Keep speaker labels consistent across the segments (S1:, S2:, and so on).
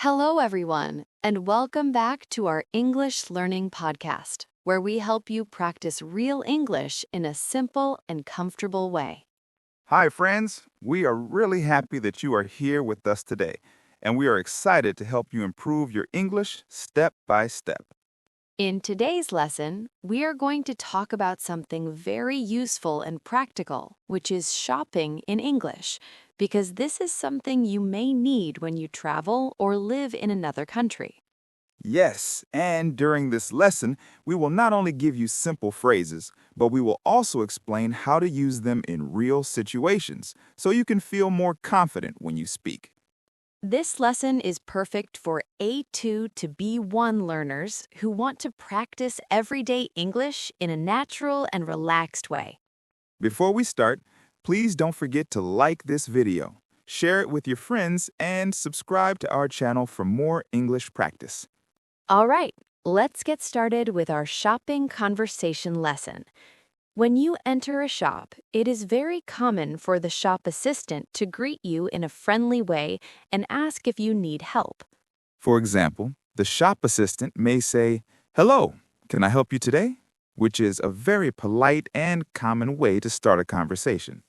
S1: Hello, everyone, and welcome back to our English Learning Podcast, where we help you practice real English in a simple and comfortable way.
S2: Hi, friends. We are really happy that you are here with us today, and we are excited to help you improve your English step by step.
S1: In today's lesson, we are going to talk about something very useful and practical, which is shopping in English, because this is something you may need when you travel or live in another country.
S2: Yes, and during this lesson, we will not only give you simple phrases, but we will also explain how to use them in real situations so you can feel more confident when you speak.
S1: This lesson is perfect for A2 to B1 learners who want to practice everyday English in a natural and relaxed way.
S2: Before we start, please don't forget to like this video, share it with your friends, and subscribe to our channel for more English practice.
S1: All right, let's get started with our shopping conversation lesson. When you enter a shop, it is very common for the shop assistant to greet you in a friendly way and ask if you need help.
S2: For example, the shop assistant may say, "Hello, can I help you today?" which is a very polite and common way to start a conversation.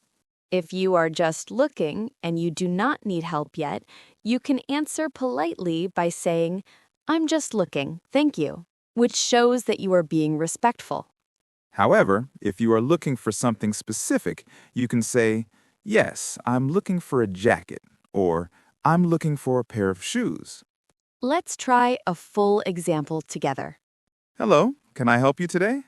S1: If you are just looking and you do not need help yet, you can answer politely by saying, "I'm just looking, thank you," which shows that you are being respectful.
S2: However, if you are looking for something specific, you can say, "Yes, I'm looking for a jacket," or "I'm looking for a pair of shoes."
S1: Let's try a full example together.
S2: "Hello, can I help you today?"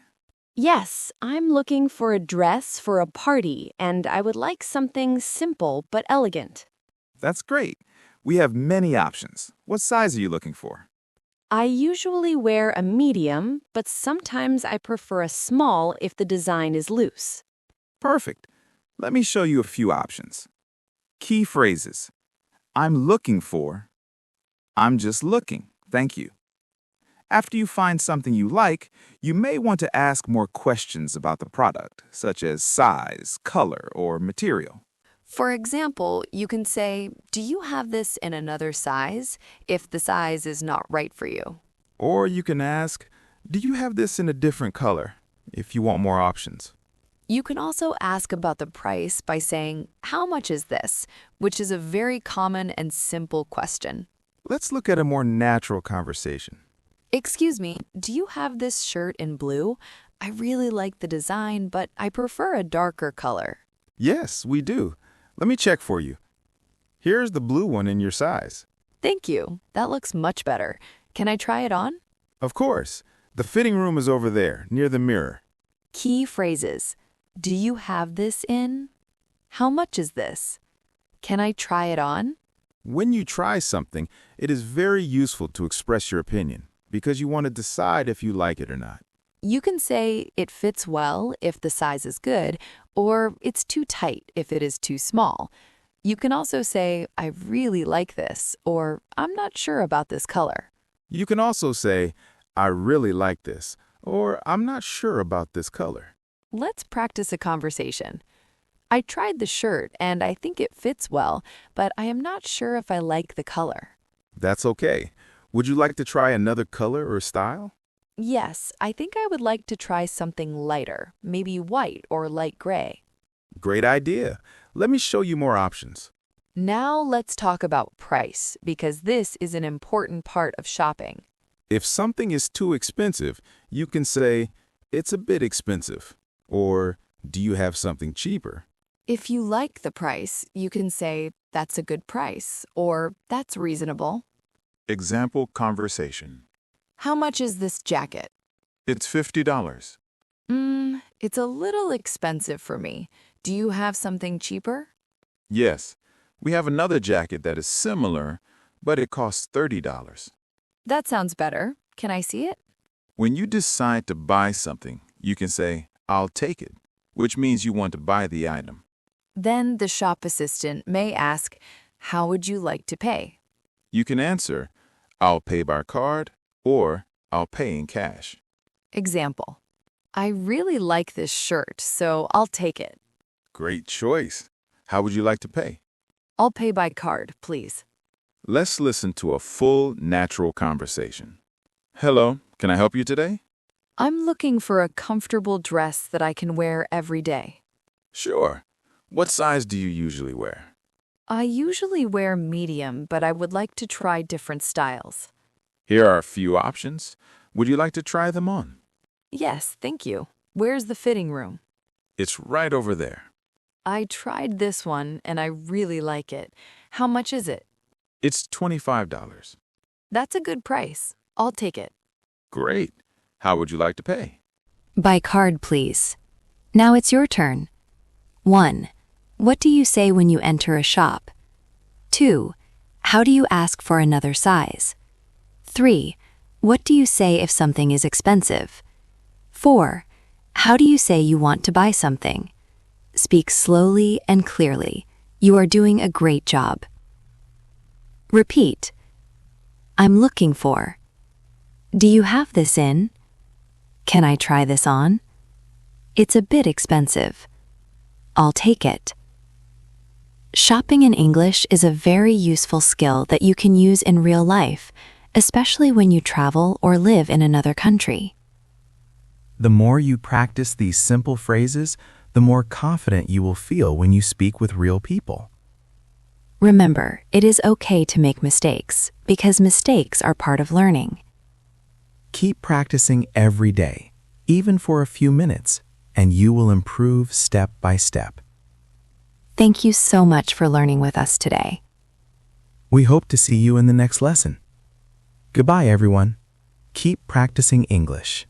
S1: Yes, I'm looking for a dress for a party, and I would like something simple but elegant.
S2: That's great. We have many options. What size are you looking for?
S1: I usually wear a medium, but sometimes I prefer a small if the design is loose.
S2: Perfect. Let me show you a few options. Key phrases. I'm looking for. I'm just looking. Thank you. After you find something you like, you may want to ask more questions about the product, such as size, color, or material.
S1: For example, you can say, "Do you have this in another size?" if the size is not right for you.
S2: Or you can ask, "Do you have this in a different color?" if you want more options.
S1: You can also ask about the price by saying, "How much is this?" which is a very common and simple question.
S2: Let's look at a more natural conversation.
S1: "Excuse me, do you have this shirt in blue? I really like the design, but I prefer a darker color."
S2: Yes, we do. Let me check for you. Here's the blue one in your size.
S1: Thank you. That looks much better. Can I try it on?
S2: Of course. The fitting room is over there, near the mirror.
S1: Key phrases. Do you have this in? How much is this? Can I try it on?
S2: When you try something, it is very useful to express your opinion because you want to decide if you like it or not.
S1: You can say it fits well if the size is good, or it's too tight if it is too small. You can also say, "I really like this," or "I'm not sure about this color."
S2: You can also say, "I really like this," or "I'm not sure about this color."
S1: Let's practice a conversation. "I tried the shirt and I think it fits well, but I am not sure if I like the color."
S2: That's okay. Would you like to try another color or style?
S1: Yes, I think I would like to try something lighter, maybe white or light gray.
S2: Great idea. Let me show you more options.
S1: Now let's talk about price, because this is an important part of shopping.
S2: If something is too expensive, you can say, "It's a bit expensive," or "Do you have something cheaper?"
S1: If you like the price, you can say, "That's a good price," or "That's reasonable."
S2: Example conversation.
S1: "How much is this jacket?"
S2: It's $50.
S1: It's a little expensive for me. Do you have something cheaper?
S2: Yes, we have another jacket that is similar, but it costs $30.
S1: That sounds better. Can I see it?
S2: When you decide to buy something, you can say, "I'll take it," which means you want to buy the item.
S1: Then the shop assistant may ask, "How would you like to pay?"
S2: You can answer, "I'll pay by card," or "I'll pay in cash."
S1: Example. "I really like this shirt, so I'll take it."
S2: Great choice. How would you like to pay?
S1: "I'll pay by card, please."
S2: Let's listen to a full, natural conversation. Hello, can I help you today?
S1: I'm looking for a comfortable dress that I can wear every day.
S2: Sure. What size do you usually wear?
S1: I usually wear medium, but I would like to try different styles.
S2: Here are a few options. Would you like to try them on?
S1: Yes, thank you. Where's the fitting room?
S2: It's right over there.
S1: I tried this one and I really like it. How much is it?
S2: It's $25.
S1: That's a good price. I'll take it.
S2: Great. How would you like to pay?
S1: By card, please. Now it's your turn. 1. What do you say when you enter a shop? 2. How do you ask for another size? 3. What do you say if something is expensive? 4. How do you say you want to buy something? Speak slowly and clearly. You are doing a great job. Repeat. I'm looking for. Do you have this in? Can I try this on? It's a bit expensive. I'll take it. Shopping in English is a very useful skill that you can use in real life, especially when you travel or live in another country.
S3: The more you practice these simple phrases, the more confident you will feel when you speak with real people.
S1: Remember, it is okay to make mistakes, because mistakes are part of learning.
S3: Keep practicing every day, even for a few minutes, and you will improve step by step.
S1: Thank you so much for learning with us today.
S3: We hope to see you in the next lesson. Goodbye, everyone. Keep practicing English.